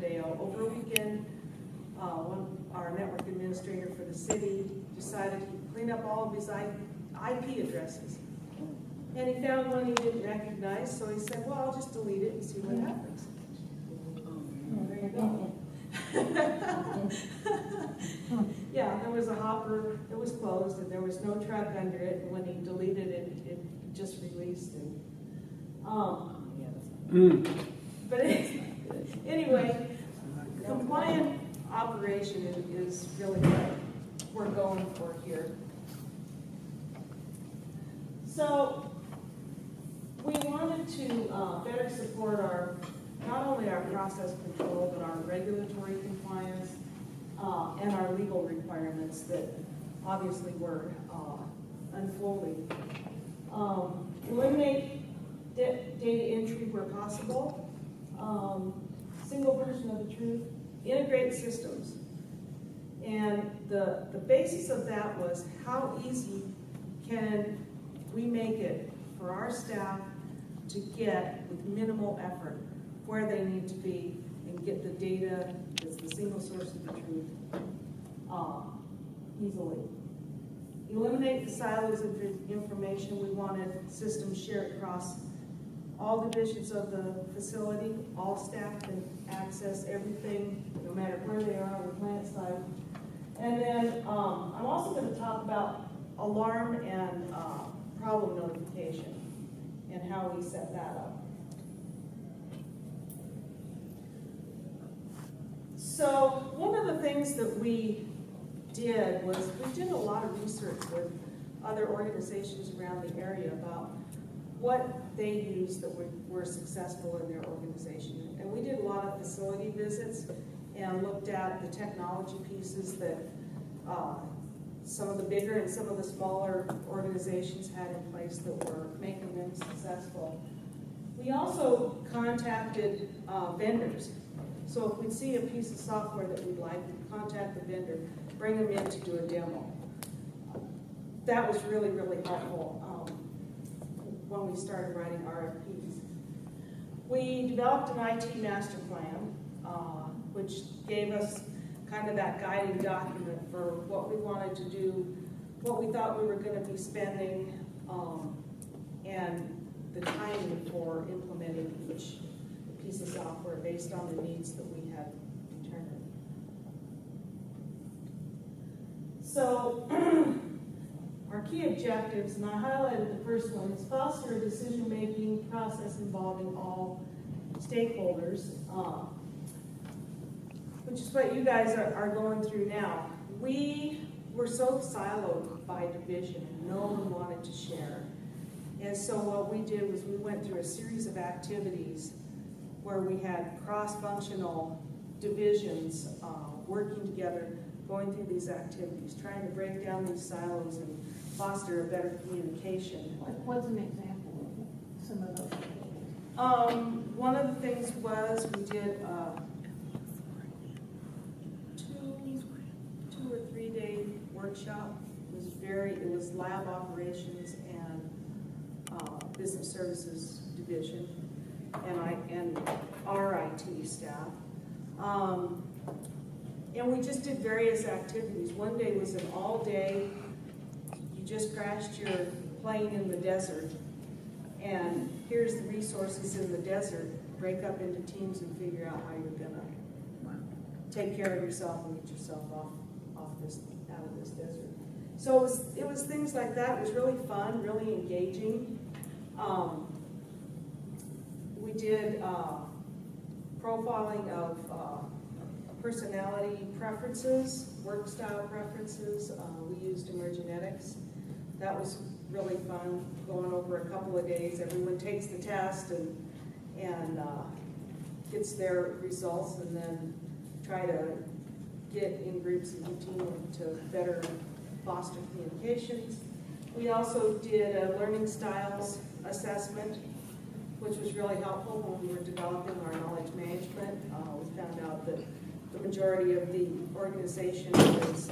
Avondale. Over a weekend, our network administrator for the city decided he'd clean up all of his IP addresses. And he found one he didn't recognize, so he said, well, I'll just delete it and see what happens. There you go. Yeah, there was a hopper that was closed and there was no truck under it, and when he deleted it, it just released it. But anyway, compliant operation is really what we're going for here. So we wanted to better support not only our process control, but our regulatory compliance and our legal requirements that obviously were unfolding. Eliminate data entry where possible. Single version of the truth. Integrate systems. And the basis of that was how easy can we make it for our staff to get with minimal effort where they need to be and get the data that's the single source of the truth easily. Eliminate the silos of information. We wanted systems shared across all divisions of the facility. All staff can access everything, no matter where they are on the plant side. And then I'm also going to talk about alarm and problem notification and how we set that up. So one of the things that we did was we did a lot of research with other organizations around the area about what they used that were successful in their organization. And we did a lot of facility visits and looked at the technology pieces that some of the bigger and some of the smaller organizations had in place that were making them successful. We also contacted vendors. So if we'd see a piece of software that we'd like, we'd contact the vendor, bring them in to do a demo. That was really, really helpful when we started writing RFPs. We developed an IT master plan, which gave us kind of that guiding document for what we wanted to do, what we thought we were going to be spending, and the timing for implementing each piece of software based on the needs that we had determined. So our key objectives, and I highlighted the first one, is foster a decision-making process involving all stakeholders, which is what you guys are going through now. We were so siloed by division, and no one wanted to share. And so what we did was we went through a series of activities where we had cross-functional divisions working together, going through these activities, trying to break down these silos and foster a better communication. What's an example of some of those? One of the things was we did two or 3 day workshop. It was lab operations and business services division and our IT staff. And we just did various activities. One day was an all day, you just crashed your plane in the desert, and here's the resources in the desert. Break up into teams and figure out how you're gonna take care of yourself and get yourself out of this desert. So it was things like that. It was really fun, really engaging. We did profiling of personality preferences, work style preferences. We used emergenetics. That was really fun, going over a couple of days. Everyone takes the test and gets their results, and then try to get in groups and continue to better foster communications. We also did a learning styles assessment, which was really helpful when we were developing our knowledge management. We found out that the majority of the organization was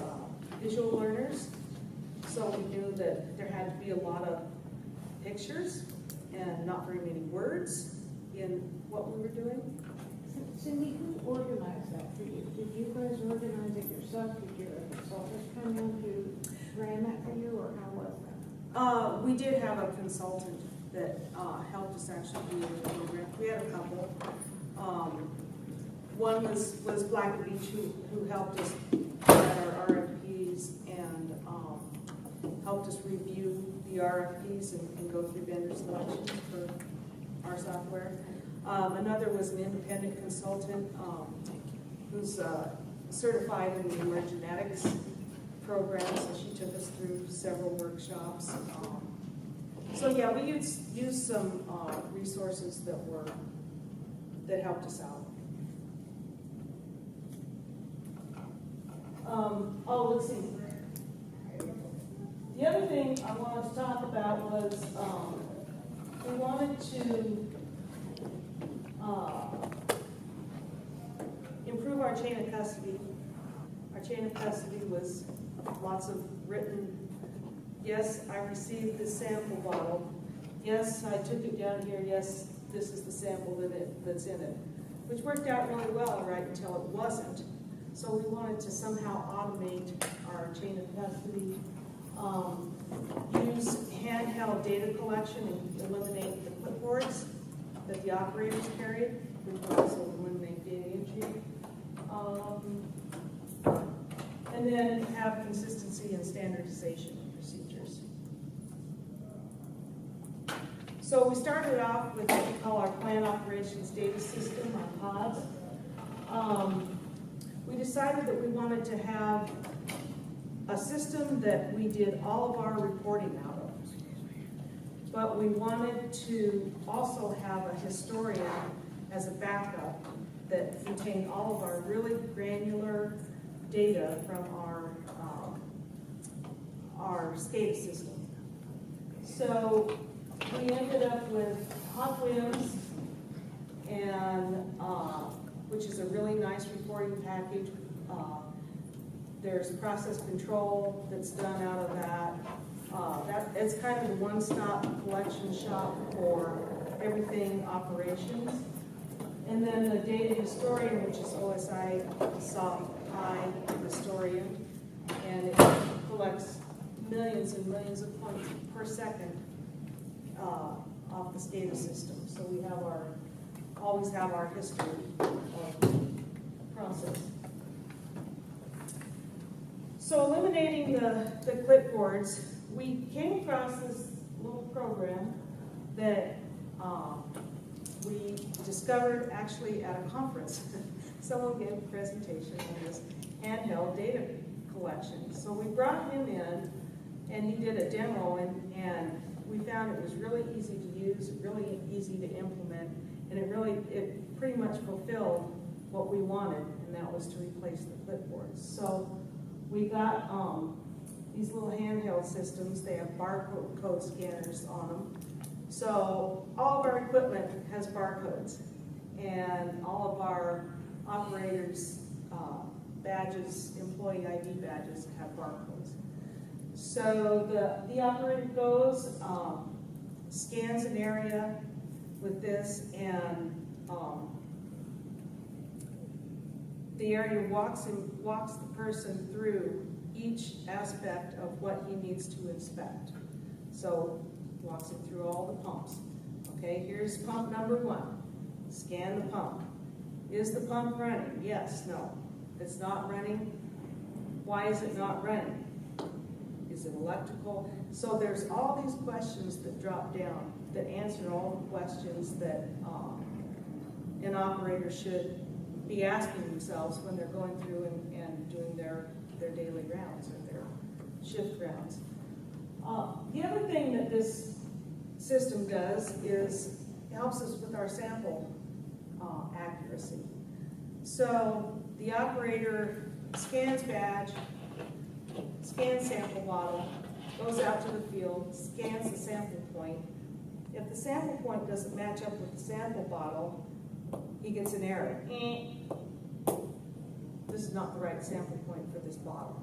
visual learners, so we knew that there had to be a lot of pictures and not very many words in what we were doing. Cindy, who organized that for you? Did you guys organize it yourself? Did your consultants come in to ran that for you, or how was that? We did have a consultant that helped us actually do the program. We had a couple. One was Black Beach, who helped us write our RFPs and helped us review the RFPs and go through vendor selections for our software. Another was an independent consultant who's certified in the emergenetics program, so she took us through several workshops. So yeah, we used some resources that helped us out. Let's see. The other thing I wanted to talk about was we wanted to improve our chain of custody. Our chain of custody was lots of written, yes, I received this sample bottle. Yes, I took it down here. Yes, this is the sample that's in it, which worked out really well right until it wasn't. So we wanted to somehow automate our chain of custody, use handheld data collection and eliminate the clipboards that the operators carried, which would also eliminate data entry. And then have consistency and standardization of procedures. So we started off with what we call our Plan Operations Data System, our PODS. We decided that we wanted to have a system that we did all of our reporting out of. But we wanted to also have a historian as a backup that contained all of our really granular data from our SCADA system. So we ended up with hot winds, and which is a really nice reporting package. There's process control that's done out of that. It's kind of a one-stop collection shop for everything operations. And then the data historian, which is OSI Soft I Historian, and it collects millions and millions of points per second off the SCADA system. So we have always have our history of process. So eliminating the clipboards, we came across this little program that we discovered actually at a conference. Someone gave a presentation on this handheld data collection. So we brought him in, and he did a demo, and we found it was really easy to use, really easy to implement, and it pretty much fulfilled what we wanted, and that was to replace the clipboards. So we got these little handheld systems. They have barcode scanners on them. So all of our equipment has barcodes, and all of our operators' badges, employee ID badges, have barcodes. So the operator goes, scans an area with this, and the area walks the person through each aspect of what he needs to inspect. So walks him through all the pumps. Okay, here's pump number 1. Scan the pump. Is the pump running? Yes, no. It's not running. Why is it not running? Is it electrical? So there's all these questions that drop down that answer all the questions that an operator should be asking themselves when they're going through and doing their daily rounds or their shift rounds. The other thing that this system does is it helps us with our sample accuracy. So the operator scans badge, scans sample bottle, goes out to the field, scans the sample point. If the sample point doesn't match up with the sample bottle, he gets an error. This is not the right sample point for this bottle.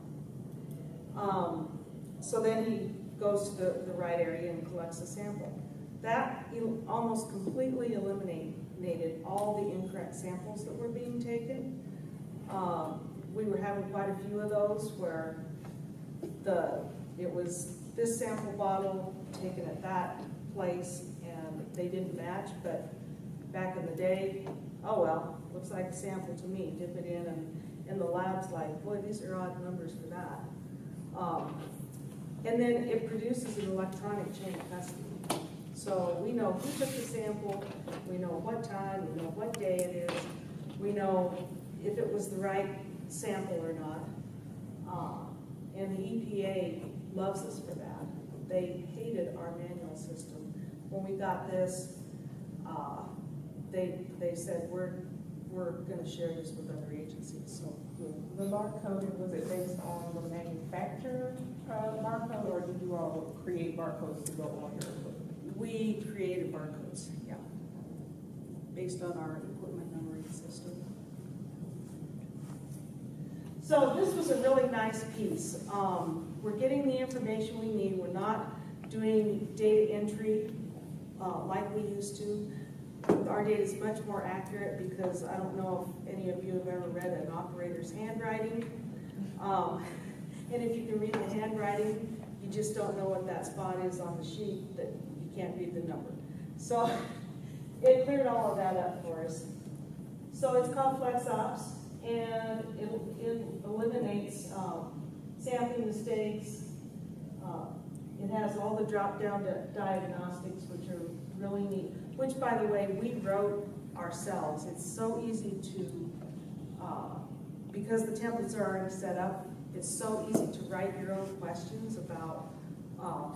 So then he goes to the right area and collects the sample. That almost completely eliminated all the incorrect samples that were being taken. We were having quite a few of those where it was this sample bottle taken at that place and they didn't match, but back in the day, oh well, looks like a sample to me, dip it in, and the lab's like, boy, these are odd numbers for that. And then it produces an electronic chain of custody. So we know who took the sample, we know what time, we know what day it is, we know if it was the right sample or not. And the EPA loves us for that. They hated our manual system. When we got this, they said, we're gonna share this with other agencies. So The barcode, was it based on the manufacturer barcode, or did you all create barcodes to go on your equipment? we created barcodes, yeah, based on our equipment numbering system. So this was a really nice piece. We're getting the information we need. We're not doing data entry like we used to. Our data is much more accurate because I don't know if any of you have ever read an operator's handwriting. And if you can read the handwriting, you just don't know what that spot is on the sheet that you can't read the number. So it cleared all of that up for us. So it's called FlexOps, and it eliminates sampling mistakes. It has all the drop-down diagnostics, which are really neat, which, by the way, we wrote ourselves. It's so easy to, because the templates are already set up, it's so easy to write your own questions about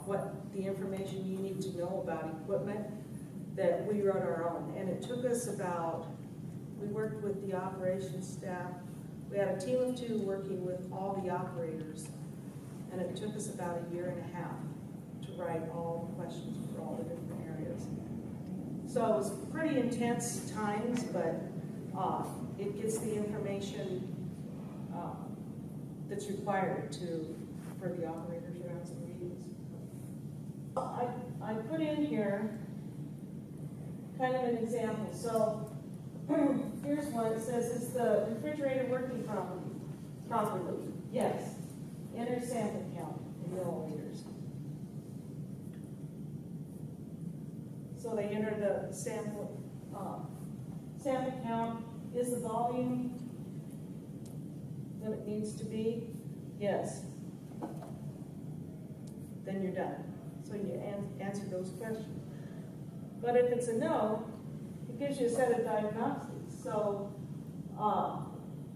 what the information you need to know about equipment, that we wrote our own. And it took us we worked with the operations staff. We had a team of 2 working with all the operators, and it took us about a year and a half to write all the questions for all the different areas. So it was pretty intense times, but it gets the information that's required for the operators around some meetings. I put in here kind of an example. So here's one. It says, is the refrigerator working properly? Yes. Enter sample count in milliliters. So they enter the sample count. Is the volume that it needs to be? Yes. Then you're done. So you answer those questions. But if it's a no, it gives you a set of diagnostics. So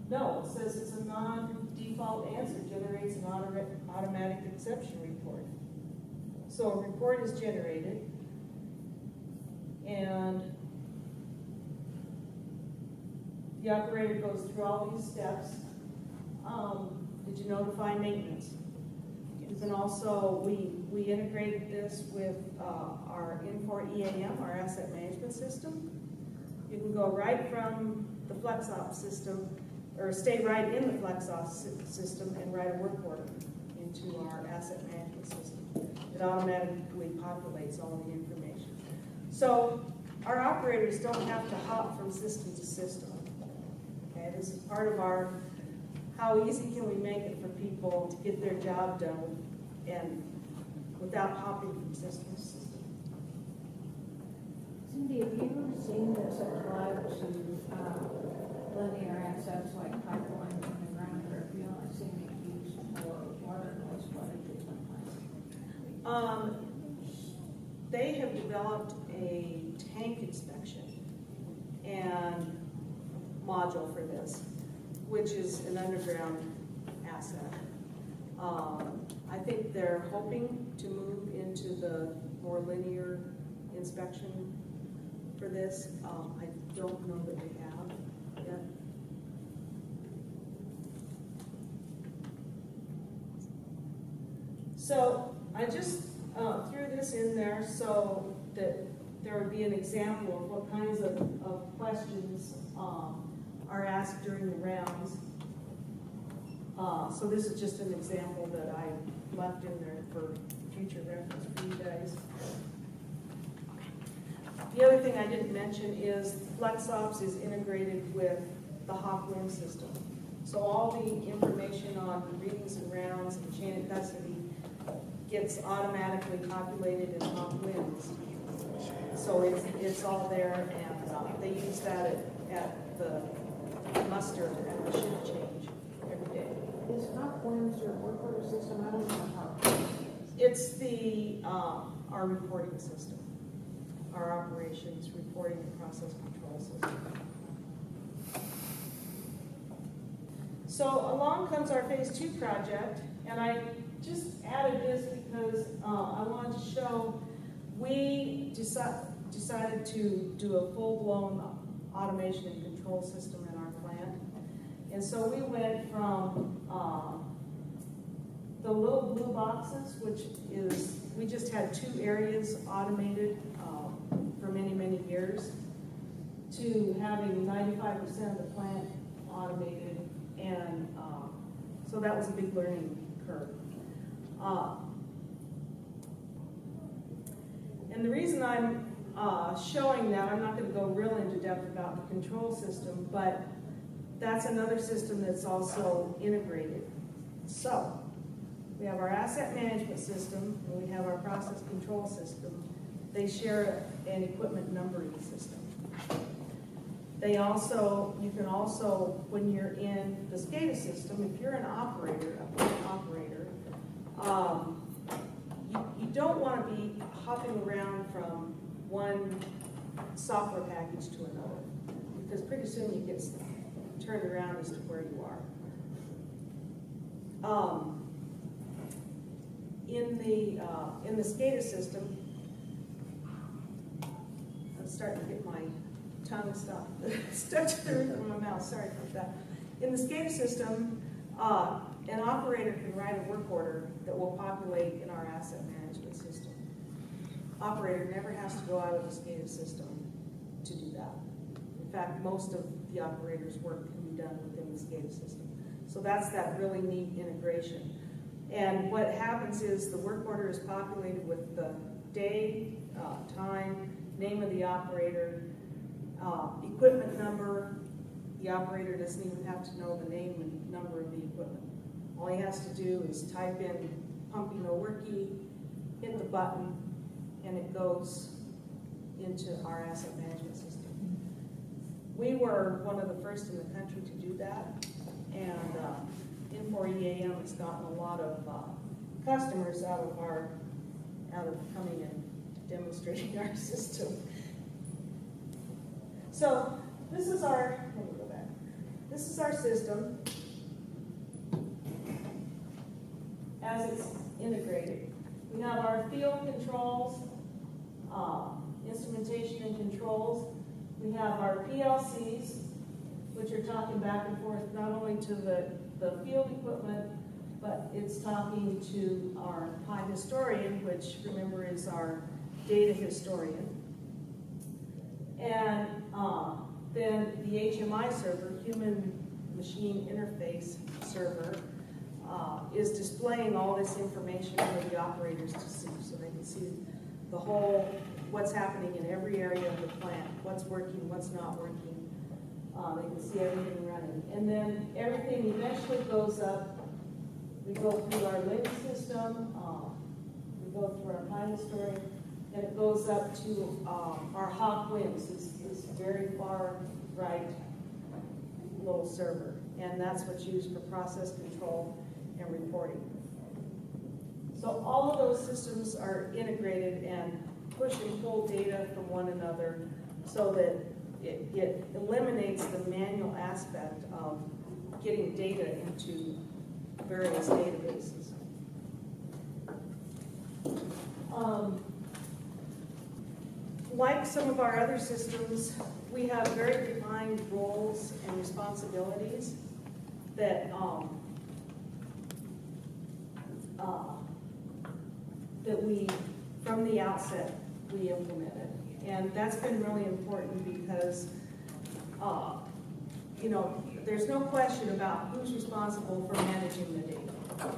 no, it says it's a non-default answer, generates an automatic exception report. So a report is generated, and the operator goes through all these steps. Did you notify maintenance? Yes. And also, we integrated this with our Infor EAM, our asset management system. You can go right from the FlexOps system, or stay right in the FlexOps system and write a work order into our asset management system. It automatically populates all the information. So our operators don't have to hop from system to system. Okay, this is part of our, how easy can we make it for people to get their job done and without hopping from system to system. Cindy, have you seen this applied to linear assets like pipelines in the ground, or have you only seen it used for water and wastewater treatment plants? They have developed a tank inspection and module for this, which is an underground asset. I think they're hoping to move into the more linear inspection for this. I don't know that they have yet. So I just threw this in there so that there would be an example of what kinds of questions are asked during the rounds. So this is just an example that I left in there for future reference for you guys. The other thing I didn't mention is FlexOps is integrated with the Hawkwind system. So all the information on readings and rounds and chain of custody gets automatically populated in Hawkwinds. So it's all there, and they use that at the muster and the shift change every day. Is Hawkwinds your work order system? I don't know how. It's the our reporting system, our operations reporting and process control system. So along comes our phase 2 project, and I just added this because I wanted to show we decided to do a full-blown automation and control system in our plant. And so we went from the little blue boxes, which is, we just had 2 areas automated for many, many years, to having 95% of the plant automated. And so that was a big learning curve. And the reason I'm showing that, I'm not going to go real into depth about the control system, but that's another system that's also integrated. So we have our asset management system, and we have our process control system. They share an equipment numbering system. They also, you can also, when you're in the SCADA system, if you're an operator, a plant operator, you don't want to be hopping around from one software package to another, because pretty soon you get turned around as to where you are. In the SCADA system, I'm starting to get my tongue stuck to the roof of my mouth. Sorry for that. In the SCADA system, an operator can write a work order that will populate in our asset management system. Operator never has to go out of the SCADA system to do that. In fact, most of the operator's work can be done within the SCADA system. So that's that really neat integration. And what happens is the work order is populated with the day, time, name of the operator, equipment number. The operator doesn't even have to know the name and number of the equipment. All he has to do is type in pumping no worky, hit the button, and it goes into our asset management system. We were one of the first in the country to do that, and N4EAM has gotten a lot of customers out of coming and demonstrating our system. So this is our, let me go back. This is our system as it's integrated. We have our field controls, instrumentation and controls. We have our PLCs, which are talking back and forth not only to the field equipment, but it's talking to our Pi historian, which remember is our data historian. And then the HMI server, human machine interface server, is displaying all this information for the operators to see, so they can see the whole, what's happening in every area of the plant, what's working, what's not working. They can see everything running. And then everything eventually goes up. We go through our Linux system, we go through our Pi historian, and it goes up to our Hawkwinds, this very far right little server. And that's what's used for process control and reporting. So all of those systems are integrated and push and pull data from one another so that it eliminates the manual aspect of getting data into various databases. Like some of our other systems, we have very defined roles and responsibilities that that we, from the outset, we implemented. And that's been really important because, you know, there's no question about who's responsible for managing the data,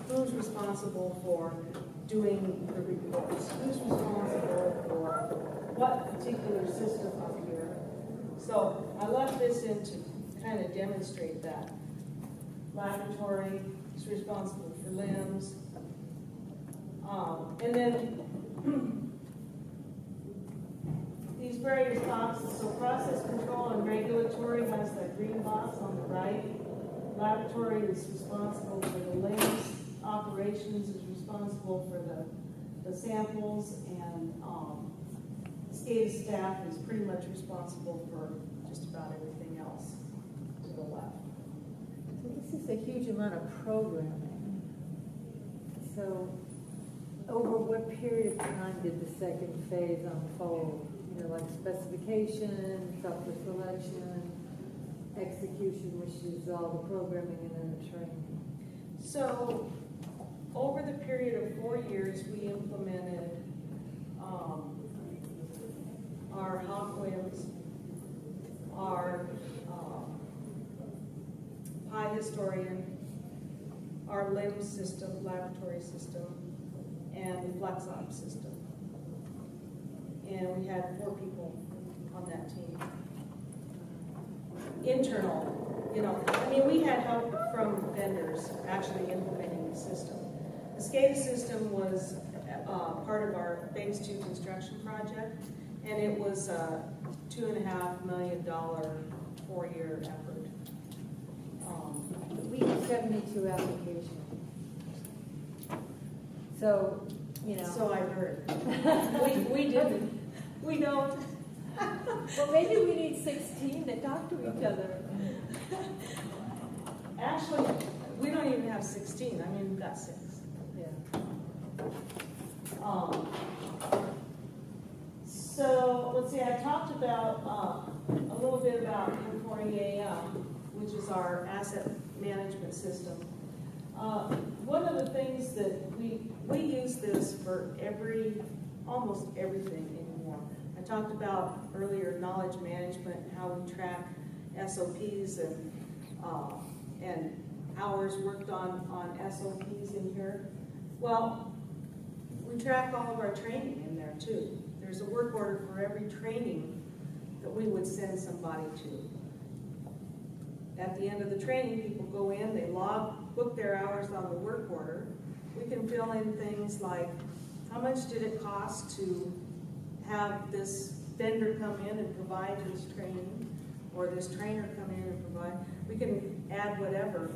who's responsible for doing the reports, who's responsible for what particular system up here. So I left this in to kind of demonstrate that. Laboratory is responsible for limbs. And then these various boxes, so process control and regulatory has that green box on the right. Laboratory is responsible for the limbs. Operations is responsible for the samples, and SCADA staff is pretty much responsible for just about everything else to the left. So this is a huge amount of programming. So over what period of time did the second phase unfold? You know, like specification, software selection, execution, which is all the programming and then the training. So over the period of 4 years, we implemented our hot winds, our Pi Historian, our LIMS system, laboratory system, and the FlexOps system. And we had 4 people on that team. Internal, you know, I mean, we had help from vendors actually implementing the system. The SCADA system was part of our Phase 2 construction project, and it was a $2.5 million 4-year effort. We have 72 applications. So, you know. So I heard. We didn't. We don't. Well, maybe we need 16 that talk to each other. Actually, we don't even have 16. I mean, we've got 6. Yeah. So let's see. I talked about a little bit about M4EAM, which is our asset management system. One of the things that we use this for almost everything anymore. I talked about earlier knowledge management, how we track SOPs and hours worked on SOPs in here. Well, we track all of our training in there too. There's a work order for every training that we would send somebody to. At the end of the training, people go in, they book their hours on the work order. We can fill in things like, how much did it cost to have this vendor come in and provide this training, or this trainer come in and provide? We can add whatever.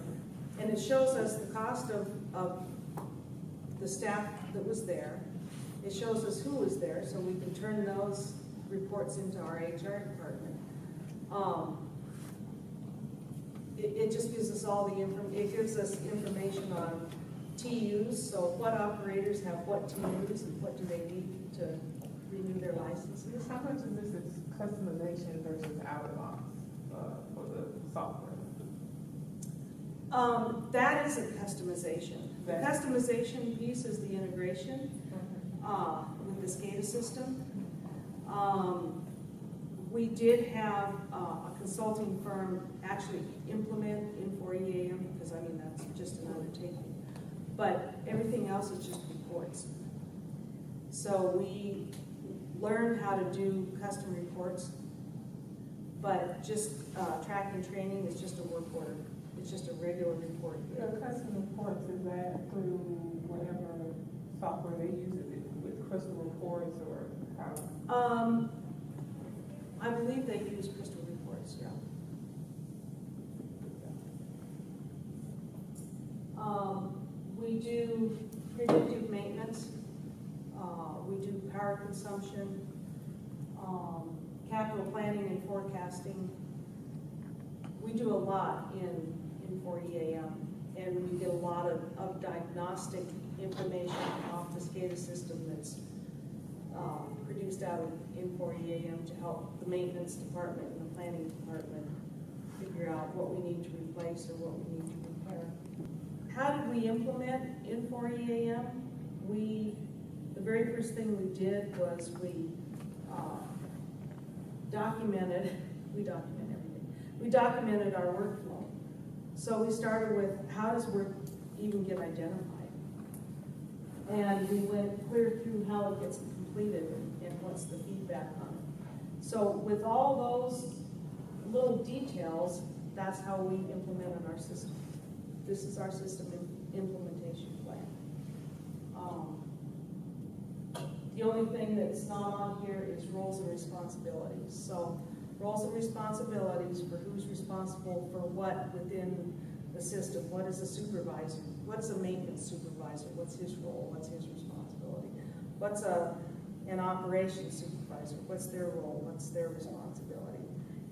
And it shows us the cost of the staff that was there. It shows us who was there, so we can turn those reports into our HR department. It just gives us all the it gives us information on TUs, so what operators have what TUs and what do they need to renew their licenses. How much of this is customization versus out of box for the software? That is a customization. The customization piece is the integration with the SCADA system. We did have a consulting firm actually implement M4EAM, because I mean that's just an undertaking. But everything else is just reports. So we learned how to do custom reports, but just track and training is just a work order. It's just a regular report. The custom reports, is that through whatever software they use? Is it with Crystal Reports or how? I believe they use Crystal Reports, yeah. We do predictive maintenance. We do power consumption, capital planning and forecasting. We do a lot in 4EAM, and we get a lot of diagnostic information off the SCADA system that's produced out of M4EAM to help the maintenance department and the planning department figure out what we need to replace or what we need to repair. How did we implement M4EAM? The very first thing we did was we documented everything. We documented our workflow. So we started with, how does work even get identified? And we went clear through how it gets completed and what's the feedback on it. So with all those little details, that's how we implemented our system. This is our system implementation plan. The only thing that's not on here is roles and responsibilities. So roles and responsibilities for who's responsible for what within the system. What is a supervisor? What's a maintenance supervisor? What's his role? What's his responsibility? What's an operations supervisor? What's their role? What's their responsibility?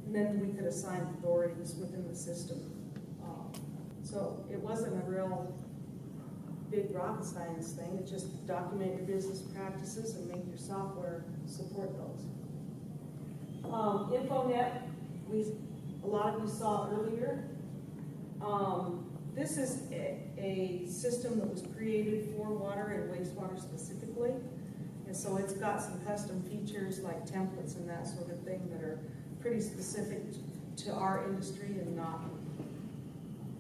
And then we could assign authorities within the system. So it wasn't a real big rocket science thing. It just document your business practices and make your software support those. InfoNet, a lot of you saw earlier. This is a system that was created for water and wastewater specifically. And so it's got some custom features like templates and that sort of thing that are pretty specific to our industry and not,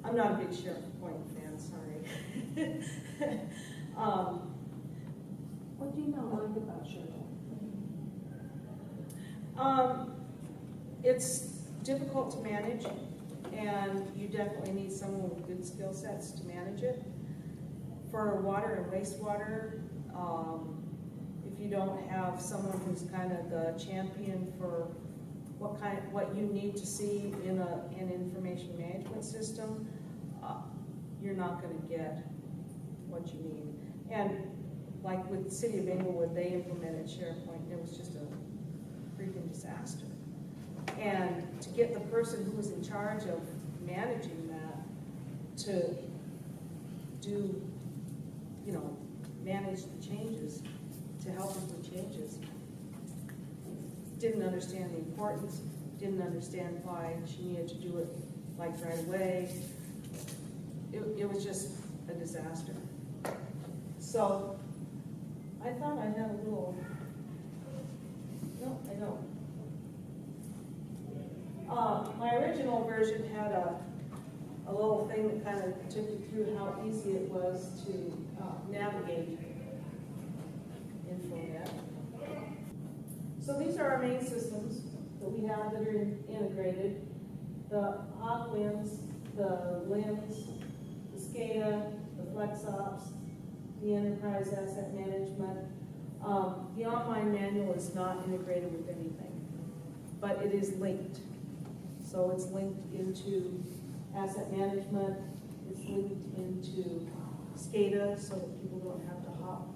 I'm not a big SharePoint fan, sorry. What do you not like about SharePoint? It's difficult to manage, and you definitely need someone with good skill sets to manage it. For water and wastewater, if you don't have someone who's kind of the champion for what you need to see in an information management system, you're not going to get what you need. And like with the city of Englewood, they implemented SharePoint. It was just a freaking disaster. And to get the person who was in charge of managing that to do, manage the changes, to help with the changes, didn't understand the importance, didn't understand why she needed to do it like right away. It was just a disaster. So I thought I had a little, no, I don't. My original version had a little thing that kind of took you through how easy it was to navigate InfoNet. So these are our main systems that we have that are integrated. The Hawkwinds, the LIMS, the SCADA, the FlexOps, the Enterprise Asset Management. The online manual is not integrated with anything, but it is linked. So it's linked into asset management, it's linked into SCADA so that people don't have to hop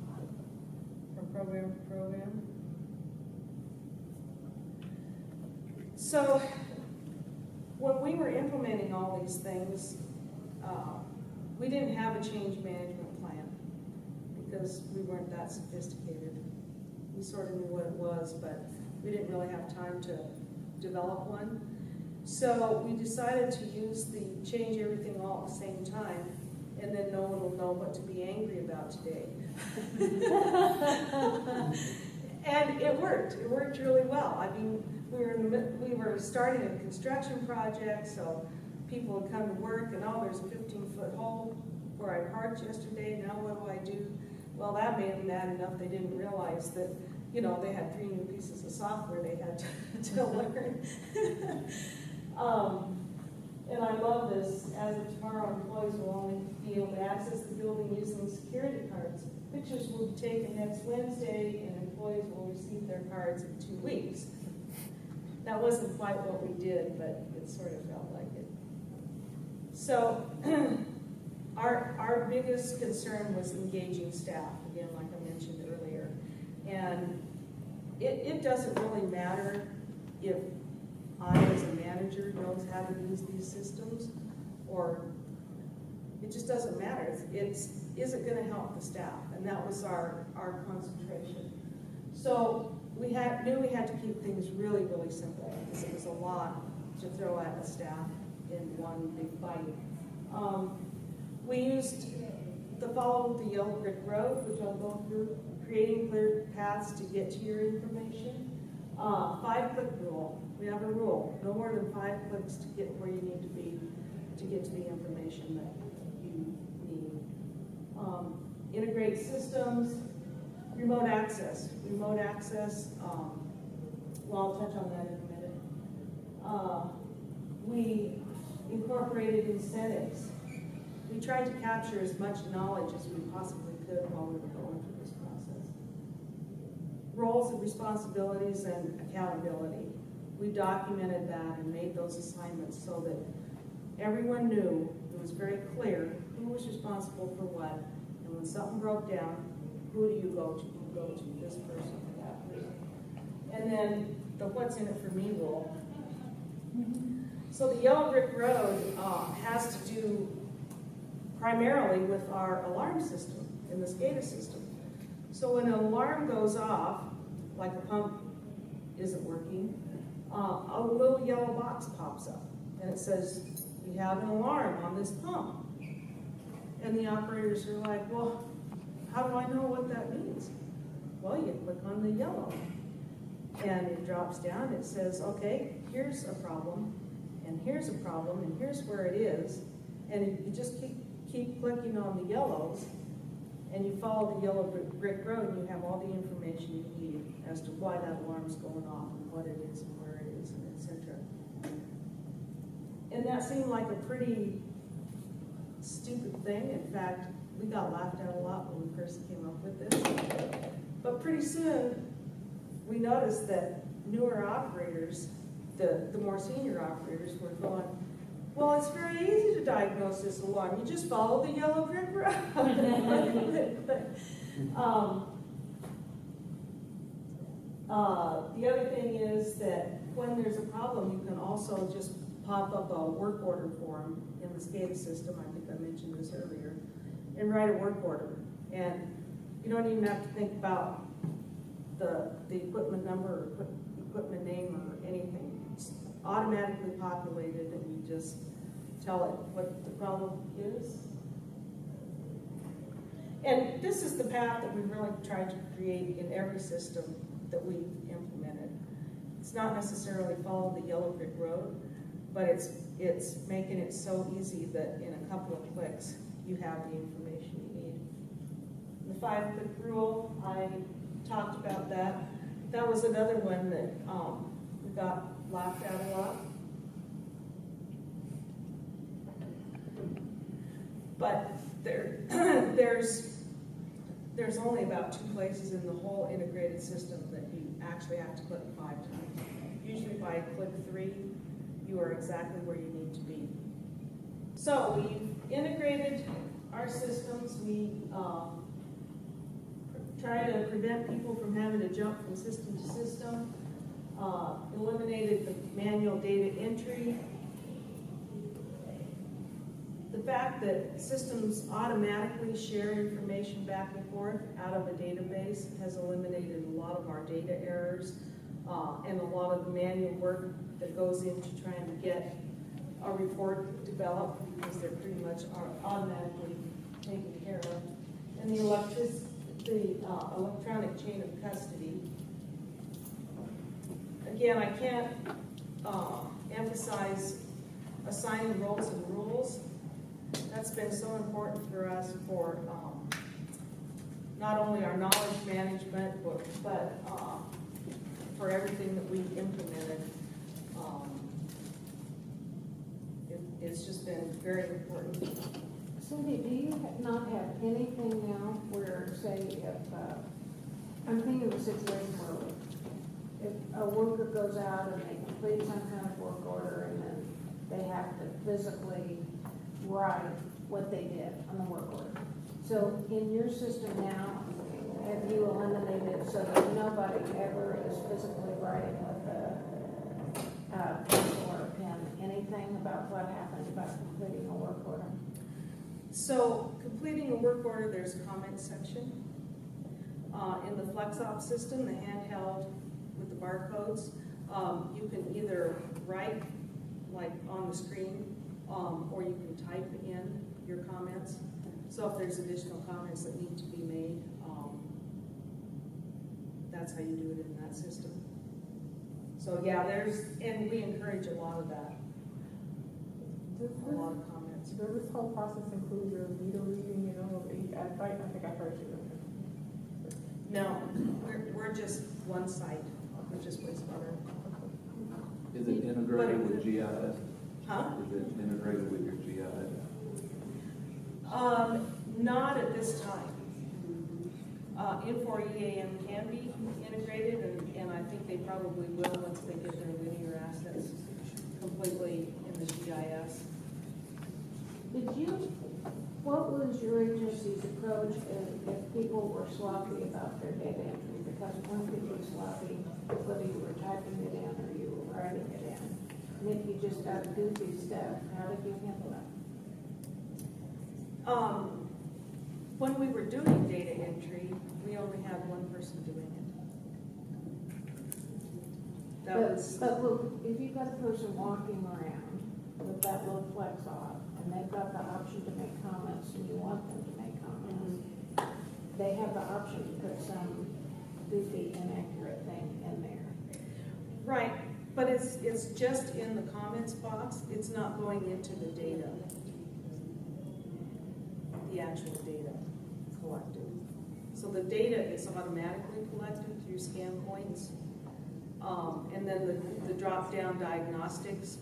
from program to program. So when we were implementing all these things, we didn't have a change management plan because we weren't that sophisticated. We sort of knew what it was, but we didn't really have time to develop one. So we decided to use the change everything all at the same time, and then no one will know what to be angry about today. And it worked. It worked really well. I mean, we were starting a construction project, so people would come to work and, oh, there's a 15-foot hole where I parked yesterday, now what do I do? Well, that made them mad enough they didn't realize that, they had 3 new pieces of software they had to learn. And I love this. As of tomorrow, employees will only be able to access the building using security cards. Pictures will be taken next Wednesday, and employees will receive their cards in 2 weeks. That wasn't quite what we did, but it sort of felt like it. So our biggest concern was engaging staff, again, like I mentioned earlier. And it doesn't really matter if I, as a manager, knows how to use these systems, or it just doesn't matter. Is it going to help the staff? And that was our concentration. So we knew we had to keep things really, really simple because it was a lot to throw at the staff in one big bite. We used follow the yellow brick road, which I'll go through, creating clear paths to get to your information. 5-click rule. We have a rule. No more than 5 clicks to get where you need to be to get to the information that you need. Integrate systems. Remote access. Remote access Well, I'll touch on that in a minute. We incorporated incentives. We tried to capture as much knowledge as we possibly could while we were going through this process. Roles and responsibilities and accountability. We documented that and made those assignments so that everyone knew, it was very clear who was responsible for what, and when something broke down, who do you go to? You go to this person or that person. And then the what's in it for me rule. So the yellow brick road has to do primarily with our alarm system in the SCADA system. So when an alarm goes off, like a pump isn't working, a little yellow box pops up and it says, you have an alarm on this pump. And the operators are like, well, how do I know what that means? Well, you click on the yellow and it drops down. It says, okay, here's a problem and here's a problem and here's where it is. And you just keep clicking on the yellows and you follow the yellow brick road and you have all the information you need as to why that alarm's going off and what it is and where it is and etc. And that seemed like a pretty stupid thing. In fact, we got laughed at a lot when we first came up with this. But pretty soon, we noticed that newer operators, the more senior operators were going, well, it's very easy to diagnose this alarm. You just follow the yellow brick road. The other thing is that when there's a problem, you can also just pop up a work order form in the SCADA system. I think I mentioned this earlier, and write a work order. And you don't even have to think about the equipment number or equipment name or anything. It's automatically populated, and you just tell it what the problem is. And this is the path that we really tried to create in every system that we implemented. It's not necessarily follow the yellow brick road, but it's making it so easy that in a couple of clicks, you have the information you need. The 5-click rule, I talked about that. That was another one that we got laughed at a lot. But there's only about 2 places in the whole integrated system that you actually have to click 5 times. Usually by click 3, you are exactly where you need to be. So we've integrated our systems. We try to prevent people from having to jump from system to system. Eliminated the manual data entry. The fact that systems automatically share information back and forth out of a database has eliminated a lot of our data errors and a lot of the manual work that goes into trying to get a report developed, because they're pretty much automatically taken care of. And the electronic chain of custody. Again, I can't emphasize assigning roles and rules. That's been so important for us for not only our knowledge management, but for everything that we implemented. It's just been very important. Cindy, do you not have anything now where, say, if, I'm thinking of a situation where if a worker goes out and they complete some kind of work order and then they have to physically write what they did on the work order. So in your system now, have you eliminated so that nobody ever is physically writing with a pencil or a pen anything about what happened about completing a work order? So completing a work order, there's a comment section. In the FlexOps system, the handheld with the barcodes, you can either write like on the screen, or you can type in your comments. So if there's additional comments that need to be made, that's how you do it in that system. So yeah, and we encourage a lot of that. A lot of comments. Does this whole process include your meter reading and all of the I think I heard you. No, we're just one site, which is wastewater. integrated with GIS? Huh? Is it integrated with your GIS? Not at this time. Infor EAM can be integrated, and I think they probably will once they get their linear assets completely in the GIS. What was your agency's approach if people were sloppy about their data entry? Because one could be sloppy whether you were typing it in or you were writing it in. And if you just got goofy stuff, how did you handle that? When we were doing data entry, we only had one person doing it. But look, if you've got a person walking around with that little flex off, and they've got the option to make comments, and you want them to make comments, they have the option to put some goofy, inaccurate thing in there. Right, but it's just in the comments box. It's not going into the data, the actual data collected. So the data is automatically collected through scan points. And then the drop-down diagnostics,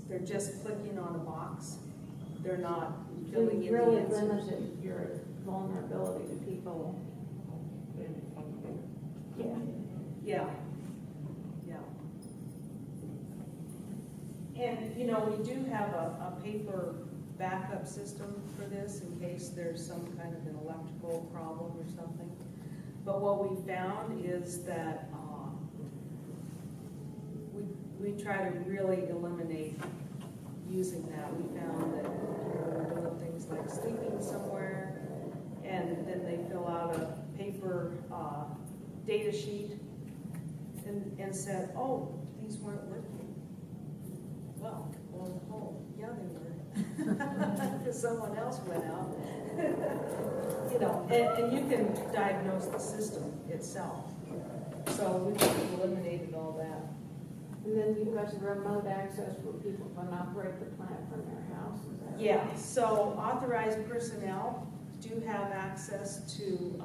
they're just clicking on a box. They're not filling in the really answers. limited your vulnerability to people. Yeah. And, you know, we do have a paper backup system for this in case there's some kind of an electrical problem or something. But what we found is that we try to really eliminate using that. We found that people were doing things like sleeping somewhere, and then they fill out a paper data sheet and said, oh, these weren't working. Well, on the whole, yeah, they were. Because someone else went out. You know, and you can diagnose the system itself. So we've eliminated all that. And then you've got the remote access where people can operate the plant from their house. Is that Yeah, right? so authorized personnel do have access to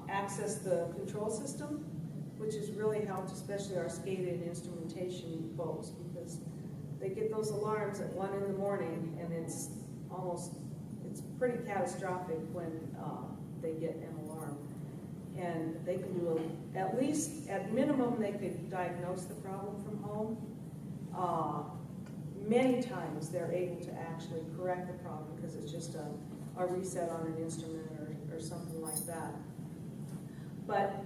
access the control system, which has really helped, especially our SCADA and instrumentation folks, because they get those alarms at 1 in the morning, and it's pretty catastrophic when they get an alarm. And they can do at least, at minimum, they could diagnose the problem from home. Many times they're able to actually correct the problem because it's just a reset on an instrument or something like that. But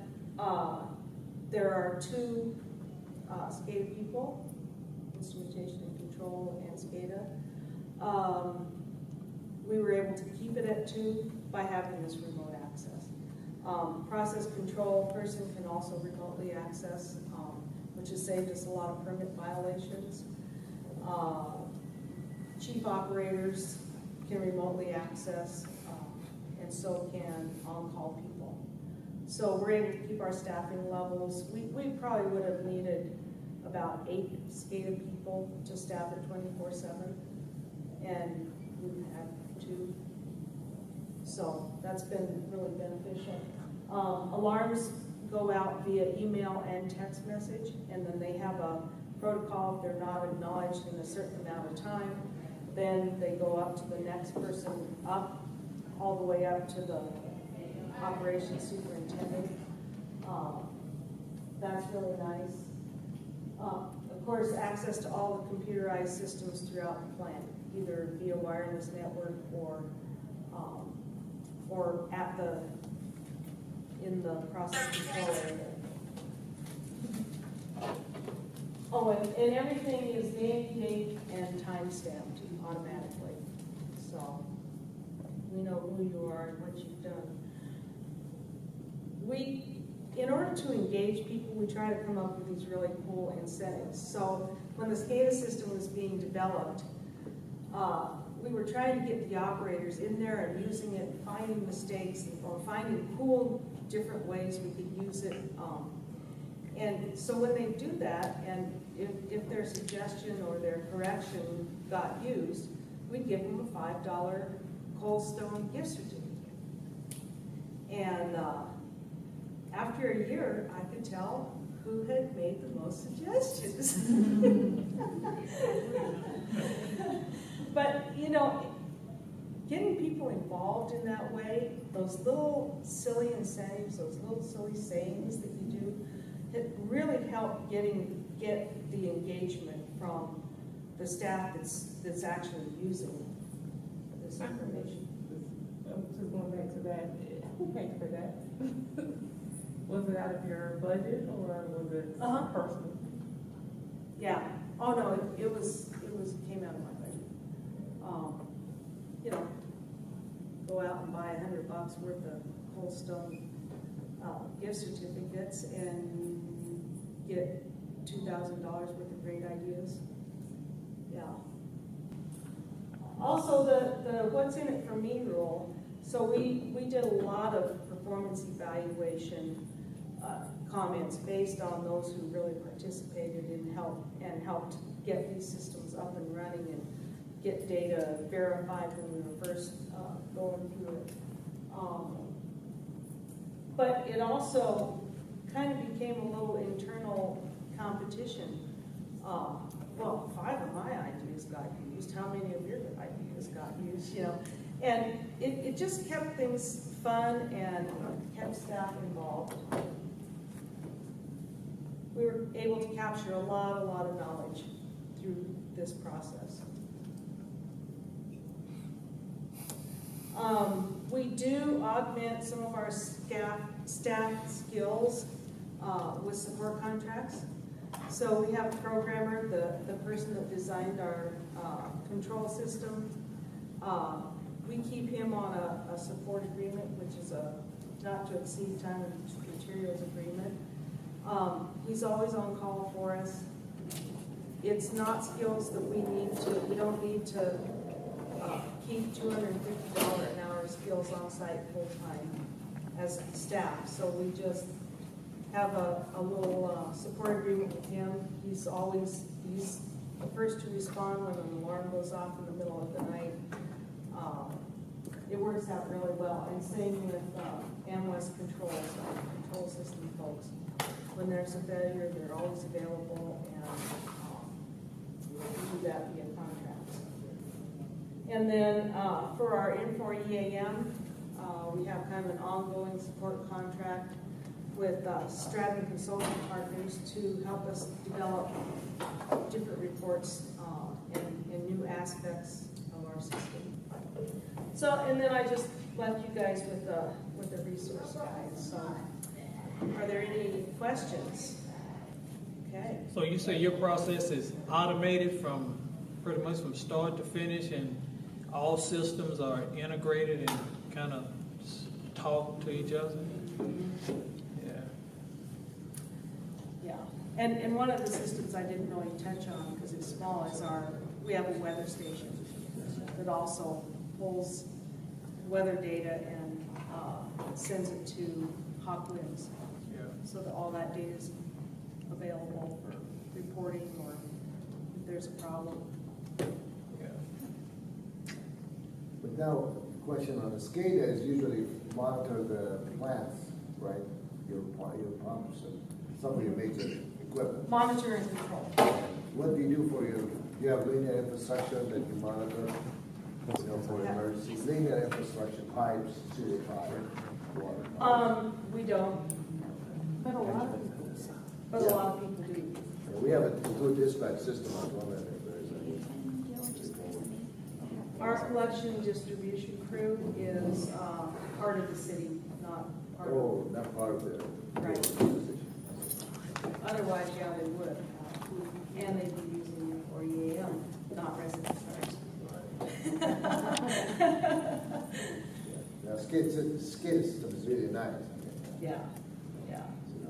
there are 2 SCADA people, instrumentation and control and SCADA. We were able to keep it at 2 by having this remote access. Process control person can also remotely access, which has saved us a lot of permit violations. Chief operators can remotely access, and so can on-call people. So we're able to keep our staffing levels. We probably would have needed about 8 SCADA people to staff it 24/7, and we've had 2. So that's been really beneficial. Alarms go out via email and text message, and then they have a protocol. If they're not acknowledged in a certain amount of time, then they go up to the next person up, all the way up to the operations superintendent. That's really nice. Of course, access to all the computerized systems throughout the plant, either via wireless network or in the process control area. Oh, and everything is name, date, and time stamped automatically. So we know who you are and what you've done. In order to engage people, we try to come up with these really cool incentives. So when the SCADA system was being developed, we were trying to get the operators in there and using it, finding mistakes, or finding cool different ways we could use it. And so when they do that, and if their suggestion or their correction got used, we'd give them a $5 Cold Stone gift certificate. And after a year, I could tell who had made the most suggestions. But, you know, getting people involved in that way, those little silly incentives, those little silly sayings that you do, it really helped get the engagement from the staff that's actually using this information. Just going back to that, who paid for that? Was it out of your budget or was it personal? Yeah. Oh no, it came out of my budget. You know, go out and buy $100 worth of Cold Stone gift certificates and get $2,000 worth of great ideas. Yeah. Also, the what's in it for me rule. So we did a lot of performance evaluation comments based on those who really participated and helped get these systems up and running and get data verified when we were first going through it. But it also kind of became a little internal competition. Well, 5 of my ideas got used. How many of your ideas got used? You know, and it just kept things fun and kept staff involved. We were able to capture a lot of knowledge through this process. We do augment some of our staff skills with support contracts. So we have a programmer, the person that designed our control system. We keep him on a support agreement, which is a not to exceed time and materials agreement. He's always on call for us. It's not skills that we don't need to keep $250 an hour skills on site full time as staff. So we just have a little support agreement with him. He's the first to respond when an alarm goes off in the middle of the night. It works out really well. And same with AmWest control system folks. When there's a failure, they're always available, and we do that via contracts. And then for our N4 EAM, we have kind of an ongoing support contract with Stratton Consulting Partners to help us develop different reports and new aspects of our system. So, and then I just left you guys with the resource guide. So, are there any questions? Okay. So you say your process is automated from pretty much from start to finish, and all systems are integrated and kind of talk to each other? Yeah. Yeah. And one of the systems I didn't really touch on because it's small is we have a weather station that also pulls weather data and sends it to Hawk Winds. Yeah. So that all that data is available for reporting or if there's a problem. Yeah. But now, question on the SCADA is usually monitor the plants, right? Your pumps and some of your major equipment. Monitor and control. What do you do for you have linear infrastructure that you monitor? You know, for emergencies, linear infrastructure, pipes, sewer pipe, water pipe. We don't, But a lot of people do. but a lot of people do. We have a good dispatch system on one of it. Our collection distribution crew is part of the city, not part of. Oh, not part of the. Right. Otherwise, yeah, they would. And they'd be using it for EAM, not resident centers. Now, SCADA system is really nice. Yeah,